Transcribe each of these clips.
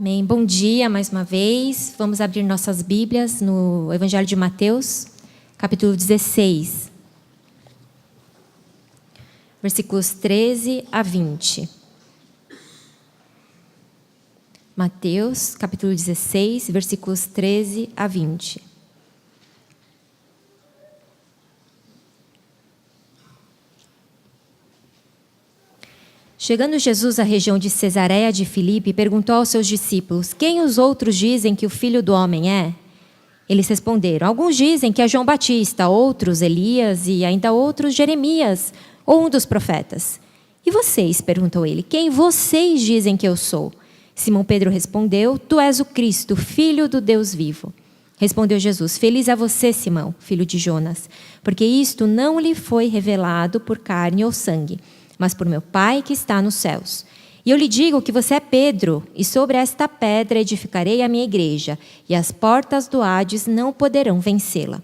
Amém. Bom dia mais uma vez. Vamos abrir nossas Bíblias no Evangelho de Mateus, capítulo 16, versículos 13 a 20. Mateus, capítulo 16, versículos 13 a 20. Chegando Jesus à região de Cesareia de Filipe, perguntou aos seus discípulos: quem os outros dizem que o Filho do Homem é? Eles responderam: alguns dizem que é João Batista, outros Elias e ainda outros Jeremias ou um dos profetas. E vocês? Perguntou ele: quem vocês dizem que eu sou? Simão Pedro respondeu: tu és o Cristo, filho do Deus vivo. Respondeu Jesus: feliz é você, Simão, filho de Jonas, porque isto não lhe foi revelado por carne ou sangue, mas por meu Pai que está nos céus. E eu lhe digo que você é Pedro, e sobre esta pedra edificarei a minha igreja, e as portas do Hades não poderão vencê-la.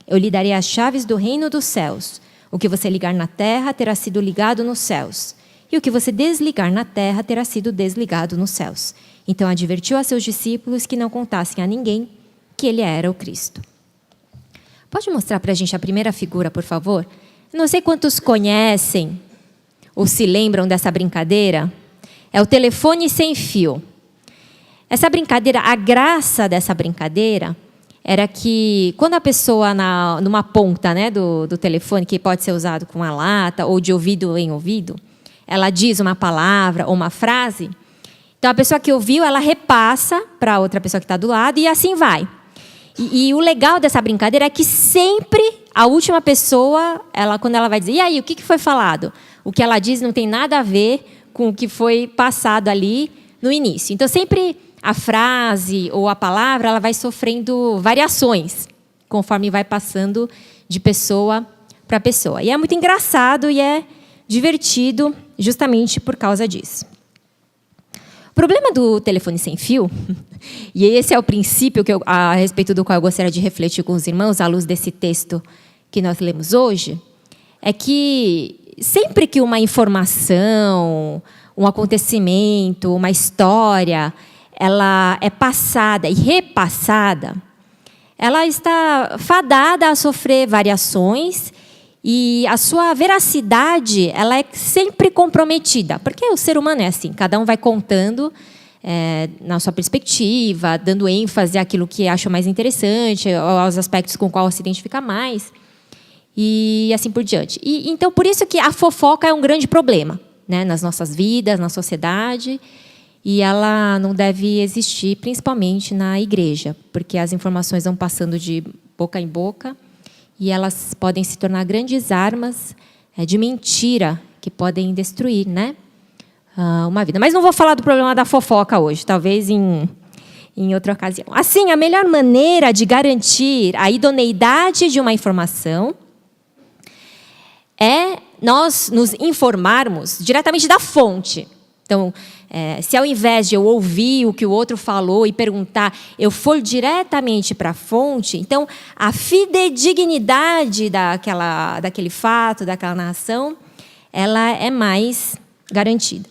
Eu lhe darei as chaves do reino dos céus. O que você ligar na terra terá sido ligado nos céus, e o que você desligar na terra terá sido desligado nos céus. Então advertiu a seus discípulos que não contassem a ninguém que ele era o Cristo. Pode mostrar para a gente a primeira figura, por favor? Não sei quantos conhecem ou se lembram dessa brincadeira. É o telefone sem fio. Essa brincadeira, a graça dessa brincadeira era que quando a pessoa numa ponta, né, do telefone, que pode ser usado com uma lata ou de ouvido em ouvido, ela diz uma palavra ou uma frase, então a pessoa que ouviu, ela repassa para a outra pessoa que está do lado e assim vai. E o legal dessa brincadeira é que sempre a última pessoa, quando ela vai dizer: e aí, o que foi falado? O que ela diz não tem nada a ver com o que foi passado ali no início. Então, sempre a frase ou a palavra ela vai sofrendo variações conforme vai passando de pessoa para pessoa. E é muito engraçado e é divertido justamente por causa disso. O problema do telefone sem fio, e esse é o princípio a respeito do qual eu gostaria de refletir com os irmãos, à luz desse texto que nós lemos hoje, é que sempre que uma informação, um acontecimento, uma história, ela é passada e repassada, ela está fadada a sofrer variações e a sua veracidade ela é sempre comprometida, porque o ser humano é assim, cada um vai contando na sua perspectiva, dando ênfase àquilo que acha mais interessante, aos aspectos com os quais se identifica mais, e assim por diante. Então, por isso que a fofoca é um grande problema, né, nas nossas vidas, na sociedade, e ela não deve existir, principalmente na igreja, porque as informações vão passando de boca em boca, e elas podem se tornar grandes armas de mentira que podem destruir, né, uma vida. Mas não vou falar do problema da fofoca hoje, talvez em outra ocasião. Assim, a melhor maneira de garantir a idoneidade de uma informação é nós nos informarmos diretamente da fonte. Então, se ao invés de eu ouvir o que o outro falou e perguntar, eu for diretamente para a fonte, então a fidedignidade daquele fato, daquela narração, ela é mais garantida.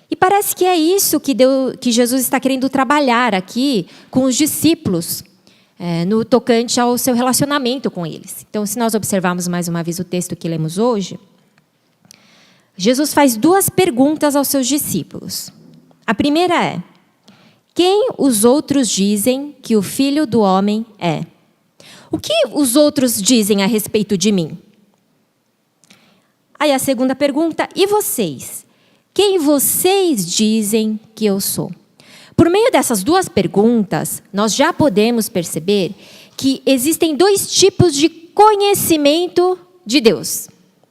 E parece que é isso que Jesus está querendo trabalhar aqui com os discípulos, no tocante ao seu relacionamento com eles. Então, se nós observarmos mais uma vez o texto que lemos hoje, Jesus faz duas perguntas aos seus discípulos. A primeira é: quem os outros dizem que o Filho do Homem é? O que os outros dizem a respeito de mim? Aí a segunda pergunta: e vocês? Quem vocês dizem que eu sou? Por meio dessas duas perguntas, nós já podemos perceber que existem dois tipos de conhecimento de Deus.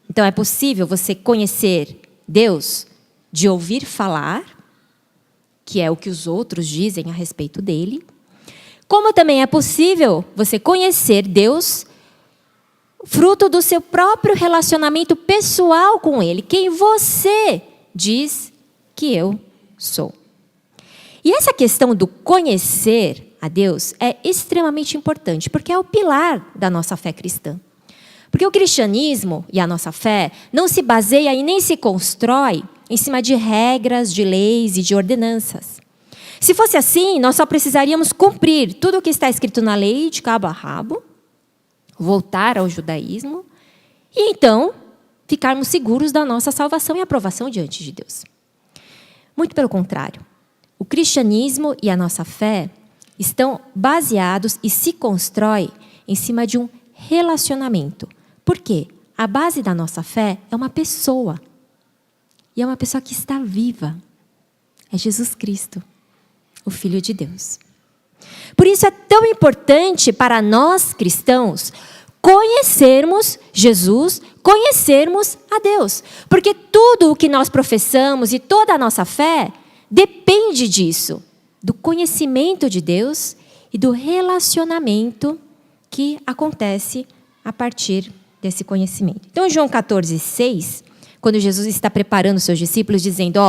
Então, é possível você conhecer Deus de ouvir falar, que é o que os outros dizem a respeito dele, como também é possível você conhecer Deus fruto do seu próprio relacionamento pessoal com ele, quem você diz que eu sou. E essa questão do conhecer a Deus é extremamente importante, porque é o pilar da nossa fé cristã. Porque o cristianismo e a nossa fé não se baseia e nem se constrói em cima de regras, de leis e de ordenanças. Se fosse assim, nós só precisaríamos cumprir tudo o que está escrito na lei de cabo a rabo, voltar ao judaísmo, e então ficarmos seguros da nossa salvação e aprovação diante de Deus. Muito pelo contrário. O cristianismo e a nossa fé estão baseados e se constroem em cima de um relacionamento. Por quê? A base da nossa fé é uma pessoa. E é uma pessoa que está viva. É Jesus Cristo, o Filho de Deus. Por isso é tão importante para nós cristãos conhecermos Jesus, conhecermos a Deus. Porque tudo o que nós professamos e toda a nossa fé depende disso, do conhecimento de Deus e do relacionamento que acontece a partir desse conhecimento. Então, em João 14:6, quando Jesus está preparando os seus discípulos, dizendo,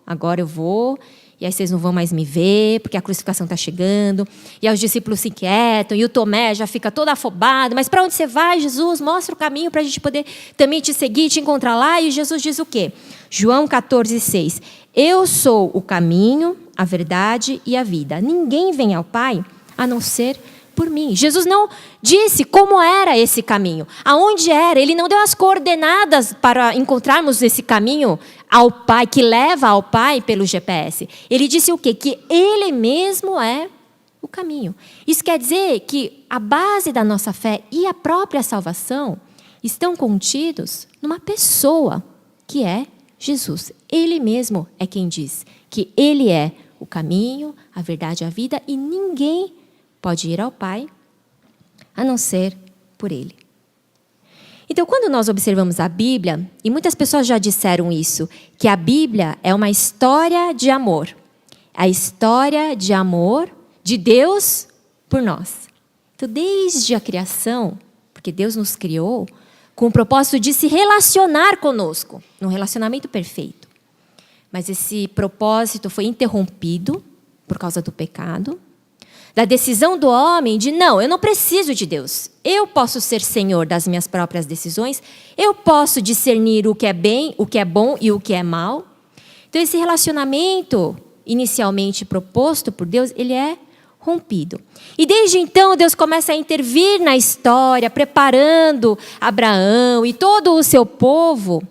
agora eu vou, e aí vocês não vão mais me ver, porque a crucificação está chegando, e aí os discípulos se inquietam, e o Tomé já fica todo afobado, mas para onde você vai, Jesus? Mostra o caminho para a gente poder também te seguir, te encontrar lá, e Jesus diz o quê? João 14:6, eu sou o caminho, a verdade e a vida. Ninguém vem ao Pai a não ser por mim. Jesus não disse como era esse caminho, aonde era. Ele não deu as coordenadas para encontrarmos esse caminho ao Pai, que leva ao Pai pelo GPS. Ele disse o quê? Que Ele mesmo é o caminho. Isso quer dizer que a base da nossa fé e a própria salvação estão contidos numa pessoa, que é Jesus. Ele mesmo é quem diz que Ele é o caminho, a verdade e a vida, e ninguém pode ir ao Pai a não ser por Ele. Então, quando nós observamos a Bíblia, e muitas pessoas já disseram isso, que a Bíblia é uma história de amor. A história de amor de Deus por nós. Então, desde a criação, porque Deus nos criou, com o propósito de se relacionar conosco, num relacionamento perfeito. Mas esse propósito foi interrompido por causa do pecado, da decisão do homem de, não, eu não preciso de Deus. Eu posso ser senhor das minhas próprias decisões, eu posso discernir o que é bem, o que é bom e o que é mal. Então, esse relacionamento, inicialmente proposto por Deus, ele é rompido. E desde então, Deus começa a intervir na história, preparando Abraão e todo o seu povo,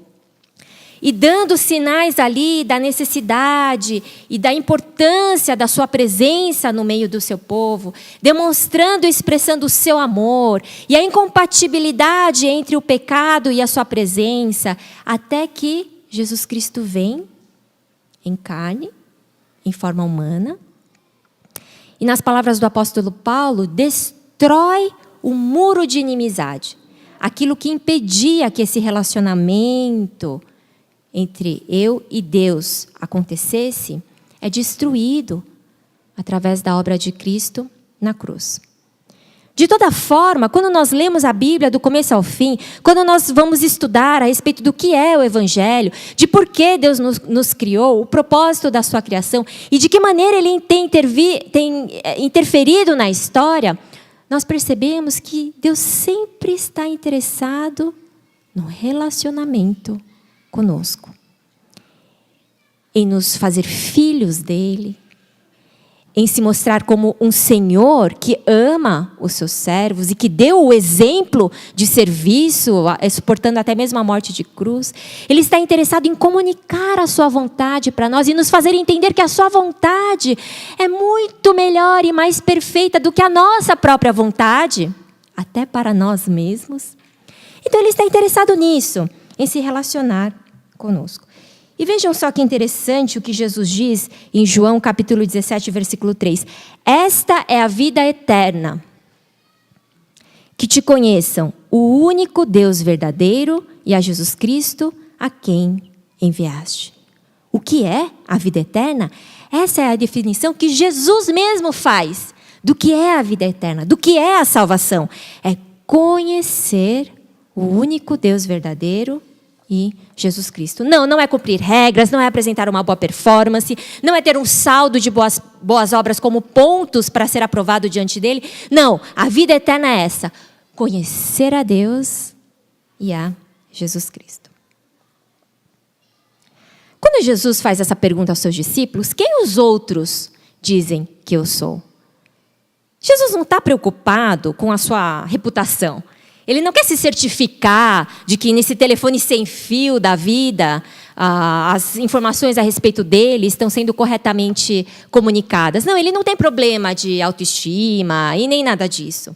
e dando sinais ali da necessidade e da importância da sua presença no meio do seu povo, demonstrando e expressando o seu amor e a incompatibilidade entre o pecado e a sua presença, até que Jesus Cristo vem em carne, em forma humana, e nas palavras do apóstolo Paulo, destrói o muro de inimizade, aquilo que impedia que esse relacionamento entre eu e Deus acontecesse, é destruído através da obra de Cristo na cruz. De toda forma, quando nós lemos a Bíblia do começo ao fim, quando nós vamos estudar a respeito do que é o Evangelho, de por que Deus nos criou, o propósito da sua criação e de que maneira Ele tem interferido na história, nós percebemos que Deus sempre está interessado no relacionamento conosco, em nos fazer filhos dele, em se mostrar como um Senhor que ama os seus servos e que deu o exemplo de serviço, suportando até mesmo a morte de cruz. Ele está interessado em comunicar a sua vontade para nós e nos fazer entender que a sua vontade é muito melhor e mais perfeita do que a nossa própria vontade, até para nós mesmos. Então ele está interessado nisso, em se relacionar conosco. E vejam só que interessante o que Jesus diz em João capítulo 17, versículo 3. Esta é a vida eterna, que te conheçam o único Deus verdadeiro e a Jesus Cristo, a quem enviaste. O que é a vida eterna? Essa é a definição que Jesus mesmo faz do que é a vida eterna, do que é a salvação. É conhecer o único Deus verdadeiro e Jesus Cristo. Não é cumprir regras, não é apresentar uma boa performance, não é ter um saldo de boas obras como pontos para ser aprovado diante dele. Não, a vida eterna é essa: conhecer a Deus e a Jesus Cristo. Quando Jesus faz essa pergunta aos seus discípulos, quem os outros dizem que eu sou? Jesus não está preocupado com a sua reputação. Ele não quer se certificar de que nesse telefone sem fio da vida, as informações a respeito dele estão sendo corretamente comunicadas. Não, ele não tem problema de autoestima e nem nada disso.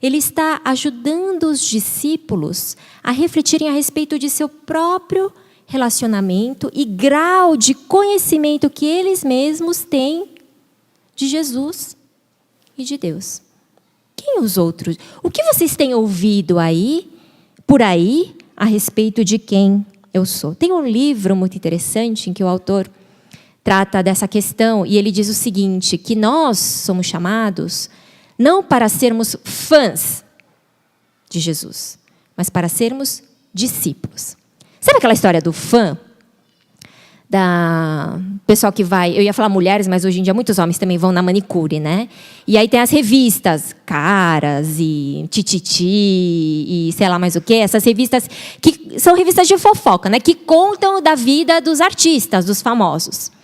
Ele está ajudando os discípulos a refletirem a respeito de seu próprio relacionamento e grau de conhecimento que eles mesmos têm de Jesus e de Deus. Quem os outros? O que vocês têm ouvido aí, por aí, a respeito de quem eu sou? Tem um livro muito interessante em que o autor trata dessa questão e ele diz o seguinte, que nós somos chamados não para sermos fãs de Jesus, mas para sermos discípulos. Sabe aquela história do fã? Da pessoal que vai... Eu ia falar mulheres, mas hoje em dia muitos homens também vão na manicure, né? E aí tem as revistas, Caras e Tititi e sei lá mais o quê. Essas revistas que são revistas de fofoca, né? Que contam da vida dos artistas, dos famosos.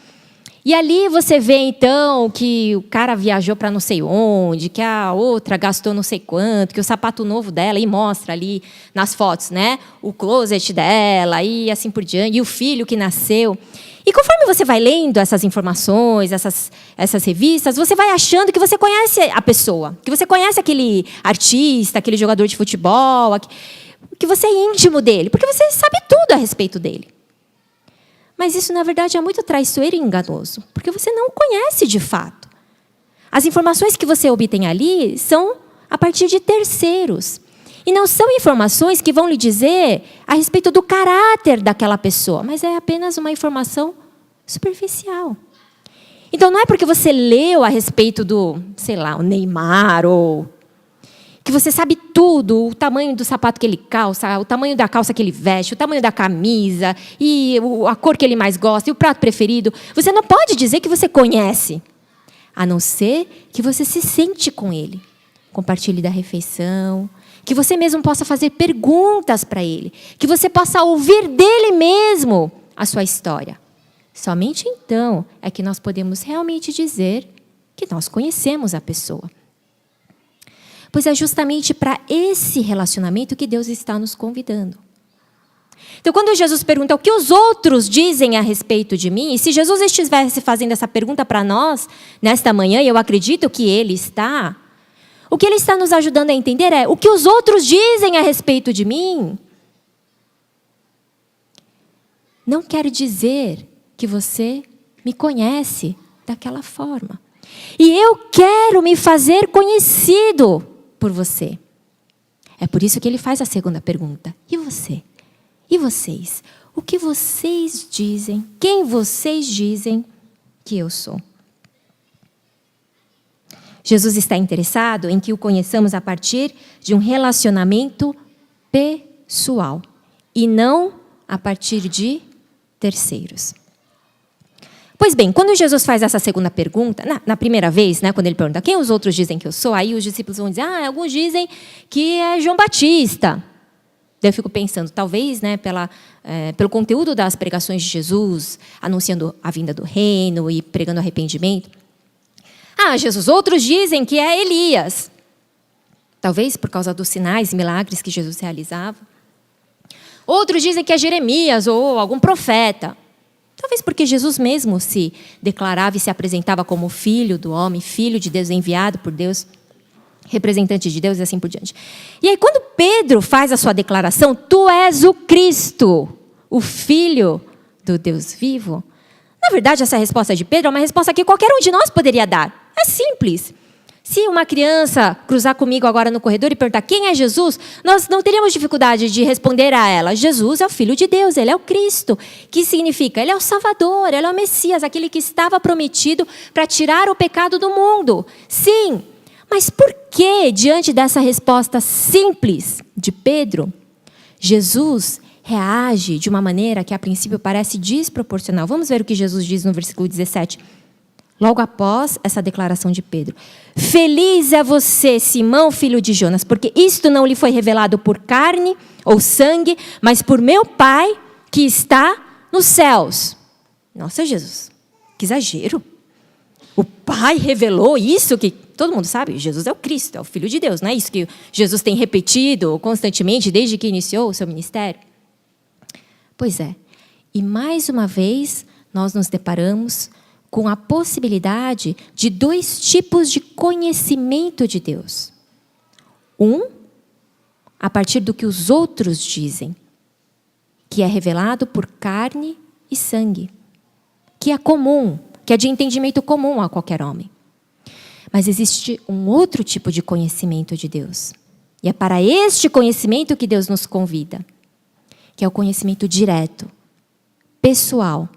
E ali você vê, então, que o cara viajou para não sei onde, que a outra gastou não sei quanto, que o sapato novo dela, e mostra ali nas fotos, né? O closet dela, e assim por diante, e o filho que nasceu. E conforme você vai lendo essas informações, essas revistas, você vai achando que você conhece a pessoa, que você conhece aquele artista, aquele jogador de futebol, que você é íntimo dele, porque você sabe tudo a respeito dele. Mas isso, na verdade, é muito traiçoeiro e enganoso, porque você não conhece de fato. As informações que você obtém ali são a partir de terceiros. E não são informações que vão lhe dizer a respeito do caráter daquela pessoa, mas é apenas uma informação superficial. Então, não é porque você leu a respeito do, sei lá, o Neymar, ou que você sabe tudo, o tamanho do sapato que ele calça, o tamanho da calça que ele veste, o tamanho da camisa, e a cor que ele mais gosta, e o prato preferido. Você não pode dizer que você conhece, a não ser que você se sente com ele. Compartilhe da refeição, que você mesmo possa fazer perguntas para ele, que você possa ouvir dele mesmo a sua história. Somente então é que nós podemos realmente dizer que nós conhecemos a pessoa. Pois é justamente para esse relacionamento que Deus está nos convidando. Então, quando Jesus pergunta o que os outros dizem a respeito de mim, e se Jesus estivesse fazendo essa pergunta para nós, nesta manhã, e eu acredito que Ele está, o que Ele está nos ajudando a entender é o que os outros dizem a respeito de mim. Não quer dizer que você me conhece daquela forma. E eu quero me fazer conhecido por você. É por isso que ele faz a segunda pergunta. E você? E vocês? O que vocês dizem? Quem vocês dizem que eu sou? Jesus está interessado em que o conheçamos a partir de um relacionamento pessoal e não a partir de terceiros. Pois bem, quando Jesus faz essa segunda pergunta, na primeira vez, né, quando ele pergunta quem os outros dizem que eu sou, aí os discípulos vão dizer, alguns dizem que é João Batista. Daí eu fico pensando, talvez, né, pelo conteúdo das pregações de Jesus, anunciando a vinda do reino e pregando arrependimento. Jesus, outros dizem que é Elias. Talvez por causa dos sinais e milagres que Jesus realizava. Outros dizem que é Jeremias ou algum profeta. Talvez porque Jesus mesmo se declarava e se apresentava como filho do homem, filho de Deus, enviado por Deus, representante de Deus e assim por diante. E aí quando Pedro faz a sua declaração, tu és o Cristo, o Filho do Deus vivo. Na verdade, essa resposta de Pedro é uma resposta que qualquer um de nós poderia dar. É simples. Se uma criança cruzar comigo agora no corredor e perguntar quem é Jesus, nós não teríamos dificuldade de responder a ela. Jesus é o Filho de Deus, Ele é o Cristo. Que significa? Ele é o Salvador, Ele é o Messias, aquele que estava prometido para tirar o pecado do mundo. Sim, mas por que, diante dessa resposta simples de Pedro, Jesus reage de uma maneira que a princípio parece desproporcional? Vamos ver o que Jesus diz no versículo 17. Logo após essa declaração de Pedro. Feliz é você, Simão, filho de Jonas, porque isto não lhe foi revelado por carne ou sangue, mas por meu Pai que está nos céus. Nossa, Jesus, que exagero. O Pai revelou isso que todo mundo sabe, Jesus é o Cristo, é o Filho de Deus. Não é isso que Jesus tem repetido constantemente desde que iniciou o seu ministério? Pois é. E mais uma vez, nós nos deparamos com a possibilidade de 2 tipos de conhecimento de Deus. Um, a partir do que os outros dizem, que é revelado por carne e sangue, que é comum, que é de entendimento comum a qualquer homem. Mas existe um outro tipo de conhecimento de Deus. E é para este conhecimento que Deus nos convida, que é o conhecimento direto, pessoal.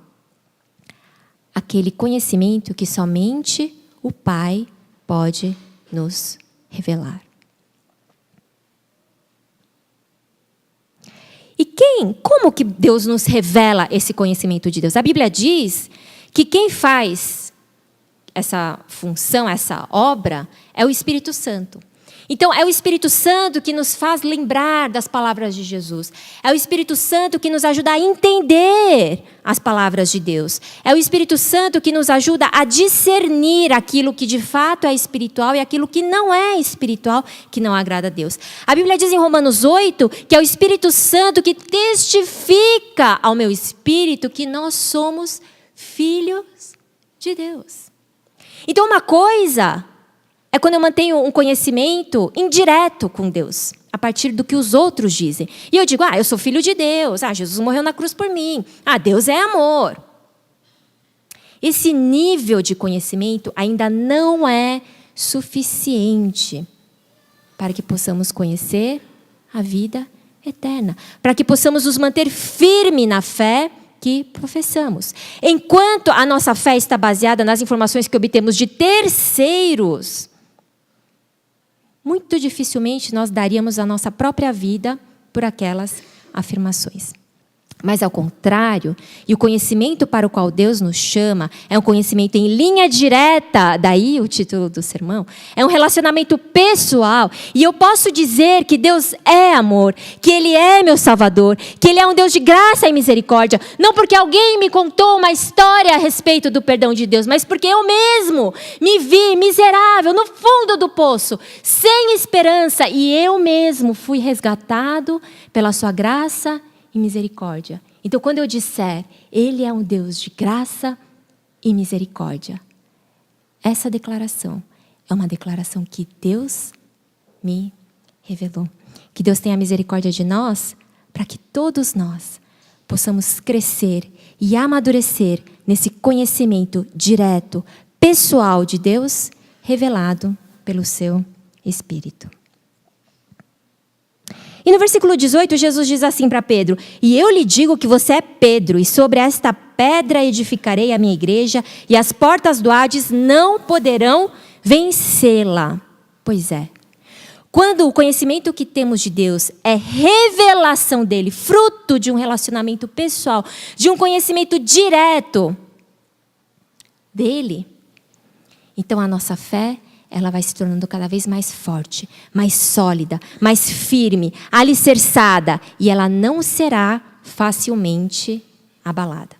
Aquele conhecimento que somente o Pai pode nos revelar. E como que Deus nos revela esse conhecimento de Deus? A Bíblia diz que quem faz essa função, essa obra, é o Espírito Santo. Então, é o Espírito Santo que nos faz lembrar das palavras de Jesus. É o Espírito Santo que nos ajuda a entender as palavras de Deus. É o Espírito Santo que nos ajuda a discernir aquilo que de fato é espiritual e aquilo que não é espiritual, que não agrada a Deus. A Bíblia diz em Romanos 8 que é o Espírito Santo que testifica ao meu espírito que nós somos filhos de Deus. Então, uma coisa é quando eu mantenho um conhecimento indireto com Deus, a partir do que os outros dizem. E eu digo, eu sou filho de Deus, Jesus morreu na cruz por mim, Deus é amor. Esse nível de conhecimento ainda não é suficiente para que possamos conhecer a vida eterna, para que possamos nos manter firmes na fé que professamos. Enquanto a nossa fé está baseada nas informações que obtemos de terceiros, muito dificilmente nós daríamos a nossa própria vida por aquelas afirmações. Mas, ao contrário, e o conhecimento para o qual Deus nos chama é um conhecimento em linha direta, daí o título do sermão, é um relacionamento pessoal. E eu posso dizer que Deus é amor, que Ele é meu Salvador, que Ele é um Deus de graça e misericórdia, não porque alguém me contou uma história a respeito do perdão de Deus, mas porque eu mesmo me vi miserável, no fundo do poço, sem esperança, e eu mesmo fui resgatado pela sua graça e misericórdia. Então, quando eu disser, Ele é um Deus de graça e misericórdia, essa declaração é uma declaração que Deus me revelou. Que Deus tenha misericórdia de nós, para que todos nós possamos crescer e amadurecer nesse conhecimento direto, pessoal de Deus, revelado pelo seu Espírito. E no versículo 18, Jesus diz assim para Pedro: e eu lhe digo que você é Pedro, e sobre esta pedra edificarei a minha igreja, e as portas do Hades não poderão vencê-la. Pois é. Quando o conhecimento que temos de Deus é revelação dele, fruto de um relacionamento pessoal, de um conhecimento direto dele, então a nossa fé, ela vai se tornando cada vez mais forte, mais sólida, mais firme, alicerçada, e ela não será facilmente abalada.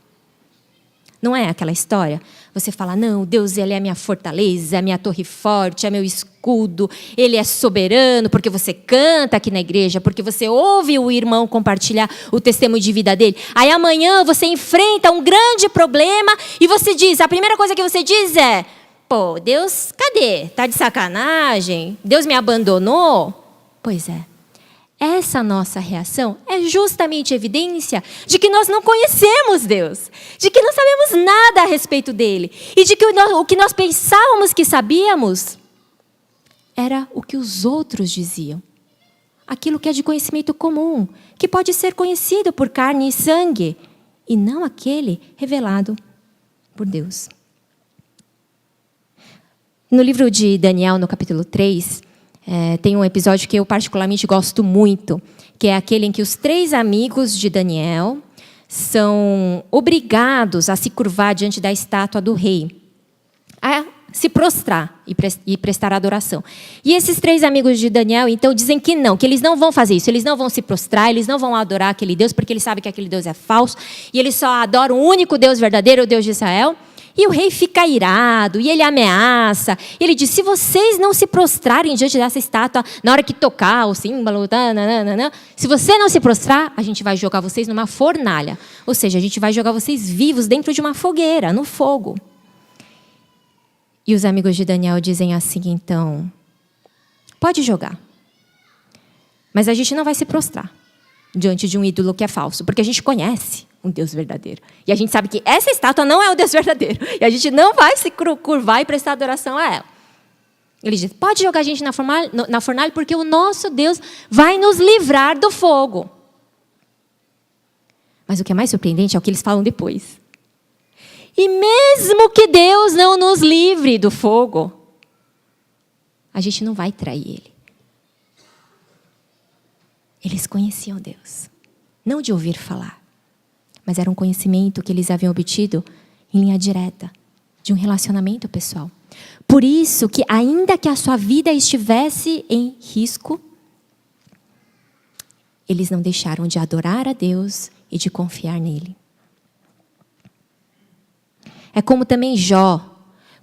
Não é aquela história? Você fala, não, Deus, Ele é a minha fortaleza, é a minha torre forte, é meu escudo, Ele é soberano, porque você canta aqui na igreja, porque você ouve o irmão compartilhar o testemunho de vida dele. Aí amanhã você enfrenta um grande problema e você diz, a primeira coisa que você diz é: pô, Deus, cadê? Tá de sacanagem? Deus me abandonou? Pois é. Essa nossa reação é justamente evidência de que nós não conhecemos Deus, de que não sabemos nada a respeito dele, e de que o que nós pensávamos que sabíamos era o que os outros diziam. Aquilo que é de conhecimento comum, que pode ser conhecido por carne e sangue, e não aquele revelado por Deus. No livro de Daniel, no capítulo 3, tem um episódio que eu particularmente gosto muito, que é aquele em que os 3 amigos de Daniel são obrigados a se curvar diante da estátua do rei. A se prostrar e prestar adoração. E esses 3 amigos de Daniel, então, dizem que não, que eles não vão fazer isso. Eles não vão se prostrar, eles não vão adorar aquele Deus, porque eles sabem que aquele Deus é falso. E eles só adoram o único Deus verdadeiro, o Deus de Israel. E o rei fica irado, e ele ameaça. E ele diz, se vocês não se prostrarem diante dessa estátua, na hora que tocar o símbolo, se você não se prostrar, a gente vai jogar vocês numa fornalha. Ou seja, a gente vai jogar vocês vivos dentro de uma fogueira, no fogo. E os amigos de Daniel dizem assim, então, pode jogar. Mas a gente não vai se prostrar diante de um ídolo que é falso, porque a gente conhece um Deus verdadeiro. E a gente sabe que essa estátua não é o Deus verdadeiro. E a gente não vai se curvar e prestar adoração a ela. Ele diz, pode jogar a gente na fornalha, porque o nosso Deus vai nos livrar do fogo. Mas o que é mais surpreendente é o que eles falam depois. E mesmo que Deus não nos livre do fogo, a gente não vai trair Ele. Eles conheciam Deus. Não de ouvir falar, mas era um conhecimento que eles haviam obtido em linha direta, de um relacionamento pessoal. Por isso que, ainda que a sua vida estivesse em risco, eles não deixaram de adorar a Deus e de confiar nele. É como também Jó,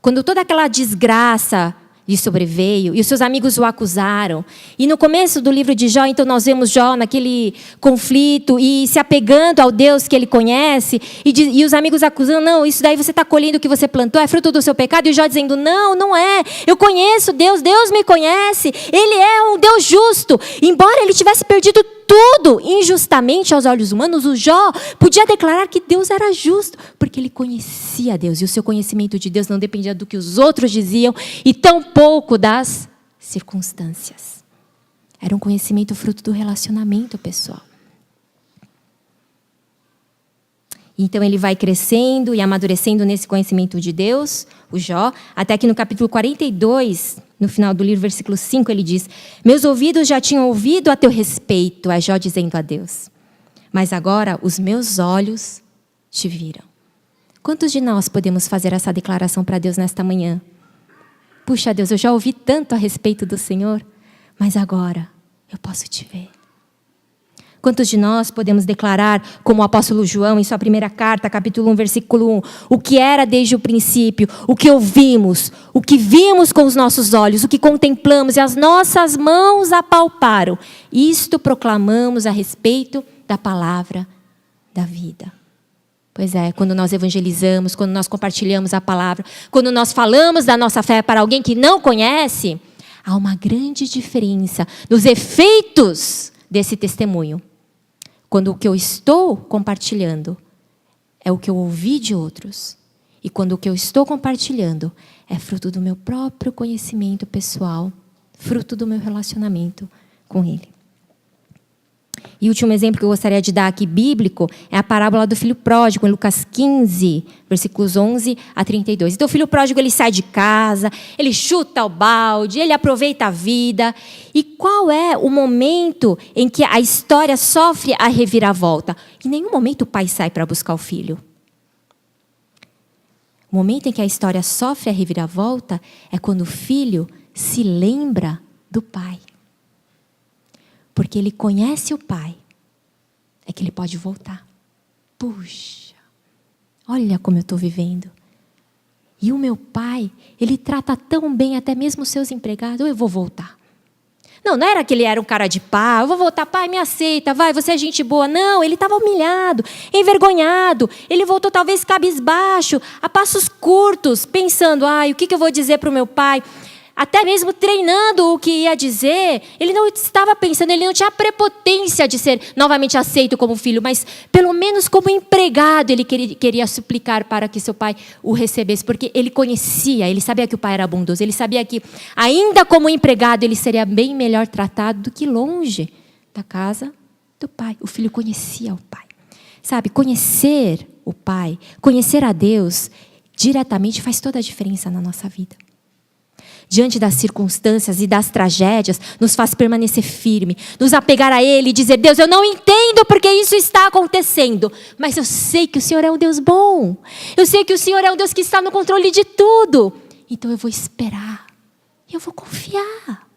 quando toda aquela desgraça lhe sobreveio, e os seus amigos o acusaram. E no começo do livro de Jó, então nós vemos Jó naquele conflito, e se apegando ao Deus que ele conhece, e os amigos acusando, não, isso daí você está colhendo o que você plantou, é fruto do seu pecado, e Jó dizendo, não, não é, eu conheço Deus, Deus me conhece, Ele é um Deus justo. Embora ele tivesse perdido tudo injustamente aos olhos humanos, o Jó podia declarar que Deus era justo, porque ele conhecia Deus, e o seu conhecimento de Deus não dependia do que os outros diziam, e tampouco das circunstâncias. Era um conhecimento fruto do relacionamento pessoal. Então ele vai crescendo e amadurecendo nesse conhecimento de Deus, o Jó, até que no capítulo 42, no final do livro, versículo 5, ele diz, meus ouvidos já tinham ouvido a teu respeito, é Jó dizendo a Deus, mas agora os meus olhos te viram. Quantos de nós podemos fazer essa declaração para Deus nesta manhã? Puxa, Deus, eu já ouvi tanto a respeito do Senhor, mas agora eu posso te ver. Quantos de nós podemos declarar, como o apóstolo João, em sua primeira carta, capítulo 1, versículo 1, o que era desde o princípio, o que ouvimos, o que vimos com os nossos olhos, o que contemplamos e as nossas mãos apalparam. Isto proclamamos a respeito da palavra da vida. Pois é, quando nós evangelizamos, quando nós compartilhamos a palavra, quando nós falamos da nossa fé para alguém que não conhece, há uma grande diferença nos efeitos desse testemunho. Quando o que eu estou compartilhando é o que eu ouvi de outros. E quando o que eu estou compartilhando é fruto do meu próprio conhecimento pessoal, fruto do meu relacionamento com Ele. E o último exemplo que eu gostaria de dar aqui, bíblico, é a parábola do filho pródigo, em Lucas 15, versículos 11 a 32. Então o filho pródigo, ele sai de casa, ele chuta o balde, ele aproveita a vida. E qual é o momento em que a história sofre a reviravolta? Em nenhum momento o pai sai para buscar o filho. O momento em que a história sofre a reviravolta é quando o filho se lembra do pai. Porque ele conhece o pai, é que ele pode voltar. Puxa, olha como eu estou vivendo. E o meu pai, ele trata tão bem até mesmo os seus empregados, eu vou voltar. Não era que ele era um cara de pau, eu vou voltar, pai, me aceita, vai, você é gente boa. Não, ele estava humilhado, envergonhado. Ele voltou talvez cabisbaixo, a passos curtos, pensando, o que eu vou dizer para o meu pai? Até mesmo treinando o que ia dizer, ele não estava pensando, ele não tinha a prepotência de ser novamente aceito como filho, mas pelo menos como empregado ele queria suplicar para que seu pai o recebesse, porque ele conhecia, ele sabia que o pai era bondoso, ele sabia que ainda como empregado ele seria bem melhor tratado do que longe da casa do pai. O filho conhecia o pai. Sabe, conhecer o pai, conhecer a Deus diretamente faz toda a diferença na nossa vida. Diante das circunstâncias e das tragédias, nos faz permanecer firme, nos apegar a Ele e dizer, Deus, eu não entendo porque isso está acontecendo, mas eu sei que o Senhor é um Deus bom, eu sei que o Senhor é um Deus que está no controle de tudo, Então eu vou esperar. Eu vou confiar.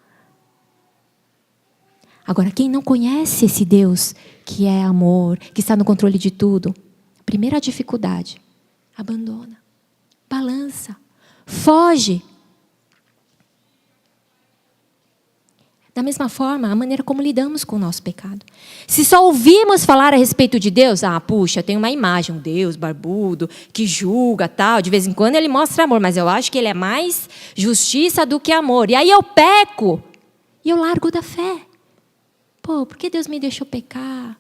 Agora, quem não conhece esse Deus que é amor, que está no controle de tudo, primeira dificuldade, abandona, balança, foge. Da mesma forma, a maneira como lidamos com o nosso pecado. Se só ouvimos falar a respeito de Deus, puxa, tem uma imagem, um Deus barbudo, que julga, tal. De vez em quando ele mostra amor, mas eu acho que ele é mais justiça do que amor. E aí eu peco e eu largo da fé. Por que Deus me deixou pecar?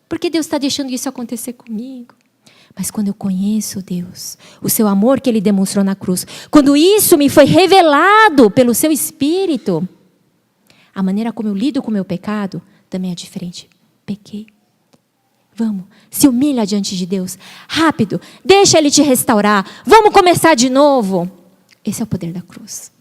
Por que Deus está deixando isso acontecer comigo? Mas quando eu conheço Deus, o seu amor que Ele demonstrou na cruz, quando isso me foi revelado pelo seu Espírito, a maneira como eu lido com o meu pecado também é diferente. Pequei. Vamos, se humilha diante de Deus. Rápido, deixa Ele te restaurar. Vamos começar de novo. Esse é o poder da cruz.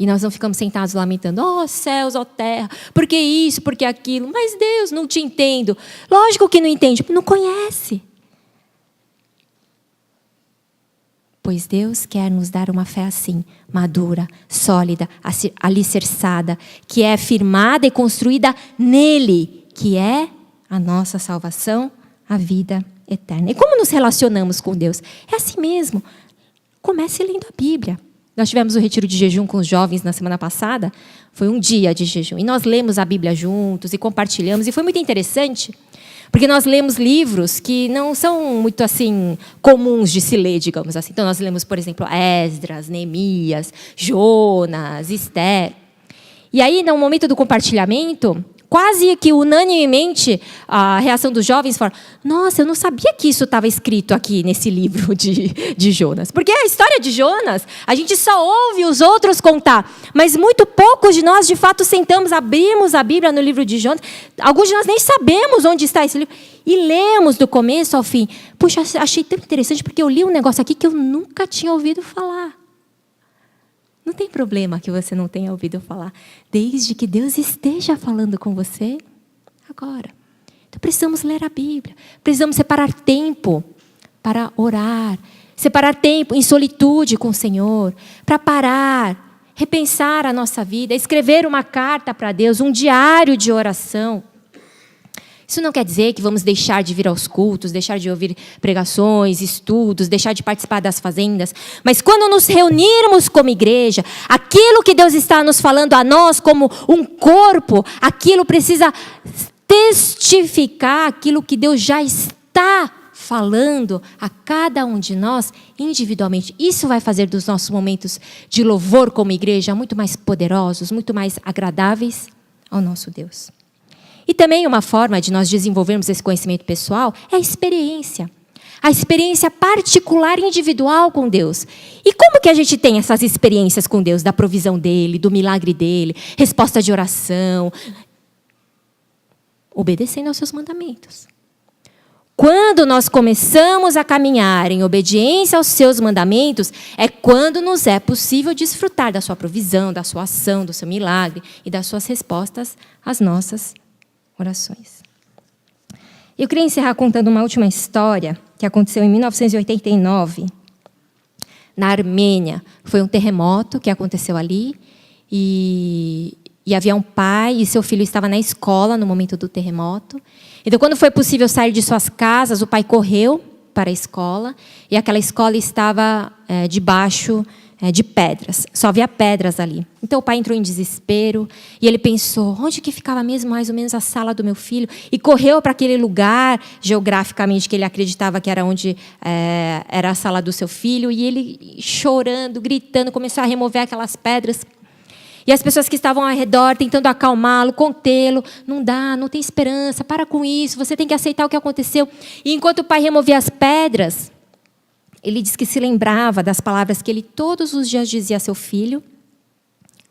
E nós não ficamos sentados lamentando, céus, terra, por que isso, por que aquilo? Mas Deus, não te entendo. Lógico que não entende, não conhece. Pois Deus quer nos dar uma fé assim, madura, sólida, alicerçada, que é firmada e construída nele, que é a nossa salvação, a vida eterna. E como nos relacionamos com Deus? É assim mesmo. Comece lendo a Bíblia. Nós tivemos o retiro de jejum com os jovens na semana passada. Foi um dia de jejum. E nós lemos a Bíblia juntos e compartilhamos. E foi muito interessante, porque nós lemos livros que não são muito assim comuns de se ler, digamos assim. Então, nós lemos, por exemplo, Esdras, Neemias, Jonas, Esther. E aí, no momento do compartilhamento, quase que unanimemente, a reação dos jovens foi: nossa, eu não sabia que isso estava escrito aqui nesse livro de Jonas. Porque a história de Jonas, a gente só ouve os outros contar, mas muito poucos de nós, de fato, sentamos, abrimos a Bíblia no livro de Jonas. Alguns de nós nem sabemos onde está esse livro. E lemos do começo ao fim. Puxa, achei tão interessante, porque eu li um negócio aqui que eu nunca tinha ouvido falar. Não tem problema que você não tenha ouvido falar, desde que Deus esteja falando com você agora. Então precisamos ler a Bíblia, precisamos separar tempo para orar, separar tempo em solitude com o Senhor, para parar, repensar a nossa vida, escrever uma carta para Deus, um diário de oração. Isso não quer dizer que vamos deixar de vir aos cultos, deixar de ouvir pregações, estudos, deixar de participar das fazendas. Mas quando nos reunirmos como igreja, aquilo que Deus está nos falando a nós como um corpo, aquilo precisa testificar aquilo que Deus já está falando a cada um de nós individualmente. Isso vai fazer dos nossos momentos de louvor como igreja muito mais poderosos, muito mais agradáveis ao nosso Deus. E também uma forma de nós desenvolvermos esse conhecimento pessoal é a experiência. A experiência particular e individual com Deus. E como que a gente tem essas experiências com Deus? Da provisão dEle, do milagre dEle, resposta de oração. Obedecendo aos seus mandamentos. Quando nós começamos a caminhar em obediência aos seus mandamentos, é quando nos é possível desfrutar da sua provisão, da sua ação, do seu milagre e das suas respostas às nossas orações. Eu queria encerrar contando uma última história que aconteceu em 1989, na Armênia. Foi um terremoto que aconteceu ali e havia um pai e seu filho estava na escola no momento do terremoto. Então, quando foi possível sair de suas casas, o pai correu para a escola e aquela escola estava debaixo de pedras. Só havia pedras ali. Então o pai entrou em desespero e ele pensou, onde que ficava mesmo mais ou menos a sala do meu filho? E correu para aquele lugar, geograficamente, que ele acreditava que era onde era a sala do seu filho. E ele, chorando, gritando, começou a remover aquelas pedras. E as pessoas que estavam ao redor tentando acalmá-lo, contê-lo. Não dá, não tem esperança, para com isso, você tem que aceitar o que aconteceu. E enquanto o pai removia as pedras, ele disse que se lembrava das palavras que ele todos os dias dizia a seu filho,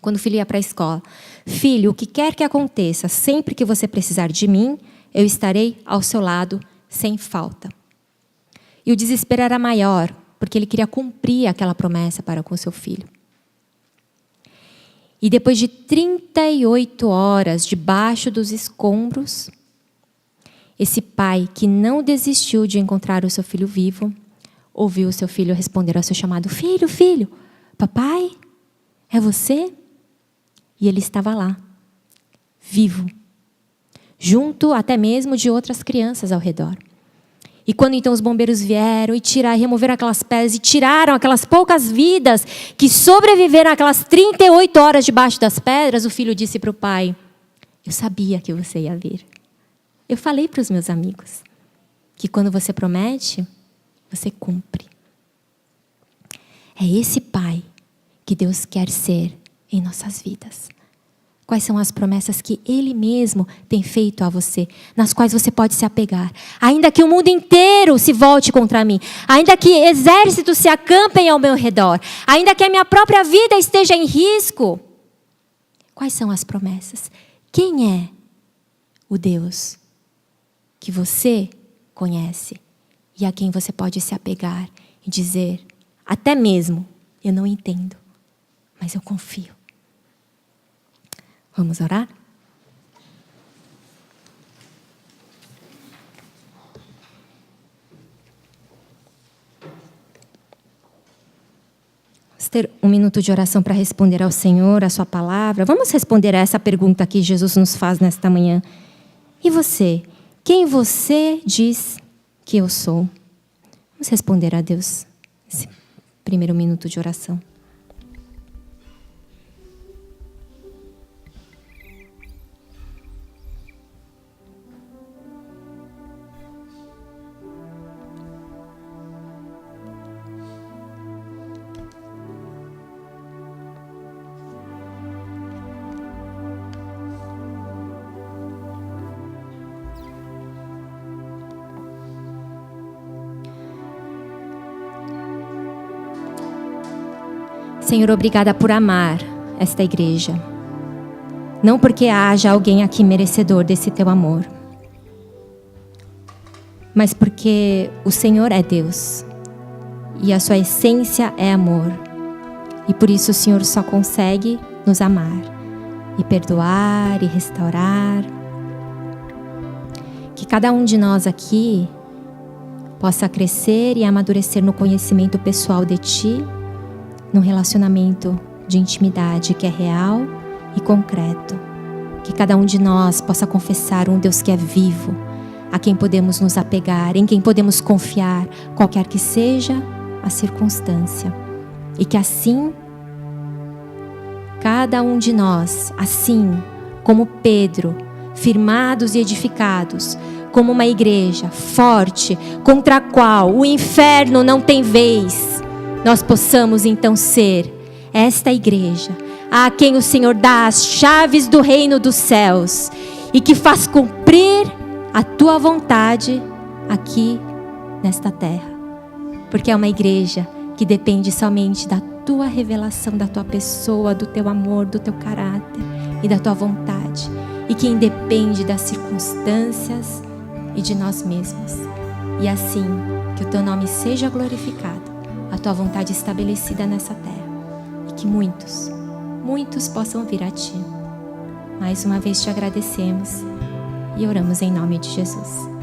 quando o filho ia para a escola. Filho, o que quer que aconteça, sempre que você precisar de mim, eu estarei ao seu lado, sem falta. E o desespero era maior, porque ele queria cumprir aquela promessa para com seu filho. E depois de 38 horas debaixo dos escombros, esse pai que não desistiu de encontrar o seu filho vivo, ouviu o seu filho responder ao seu chamado: filho, filho, papai, é você? E ele estava lá, vivo, junto até mesmo de outras crianças ao redor. E quando então os bombeiros vieram e removeram aquelas pedras e tiraram aquelas poucas vidas que sobreviveram àquelas 38 horas debaixo das pedras, o filho disse para o pai: eu sabia que você ia vir. Eu falei para os meus amigos que quando você promete, você cumpre. É esse pai que Deus quer ser em nossas vidas. Quais são as promessas que Ele mesmo tem feito a você, nas quais você pode se apegar? Ainda que o mundo inteiro se volte contra mim, ainda que exércitos se acampem ao meu redor, ainda que a minha própria vida esteja em risco. Quais são as promessas? Quem é o Deus que você conhece e a quem você pode se apegar e dizer, até mesmo, eu não entendo, mas eu confio. Vamos orar? Vamos ter um minuto de oração para responder ao Senhor, a sua palavra. Vamos responder a essa pergunta que Jesus nos faz nesta manhã. E você? Quem você diz que eu sou? Vamos responder a Deus esse primeiro minuto de oração. Senhor, obrigada por amar esta igreja. Não porque haja alguém aqui merecedor desse teu amor, mas porque o Senhor é Deus e a sua essência é amor. E por isso o Senhor só consegue nos amar e perdoar e restaurar. Que cada um de nós aqui possa crescer e amadurecer no conhecimento pessoal de Ti, num relacionamento de intimidade que é real e concreto. Que cada um de nós possa confessar um Deus que é vivo, a quem podemos nos apegar, em quem podemos confiar, qualquer que seja a circunstância. E que assim, cada um de nós, assim como Pedro, firmados e edificados, como uma igreja forte, contra a qual o inferno não tem vez, nós possamos então ser esta igreja a quem o Senhor dá as chaves do reino dos céus e que faz cumprir a tua vontade aqui nesta terra. Porque é uma igreja que depende somente da tua revelação, da tua pessoa, do teu amor, do teu caráter e da tua vontade. E que independe das circunstâncias e de nós mesmos. E assim, que o teu nome seja glorificado, a tua vontade estabelecida nessa terra. E que muitos possam vir a ti. Mais uma vez te agradecemos e oramos em nome de Jesus.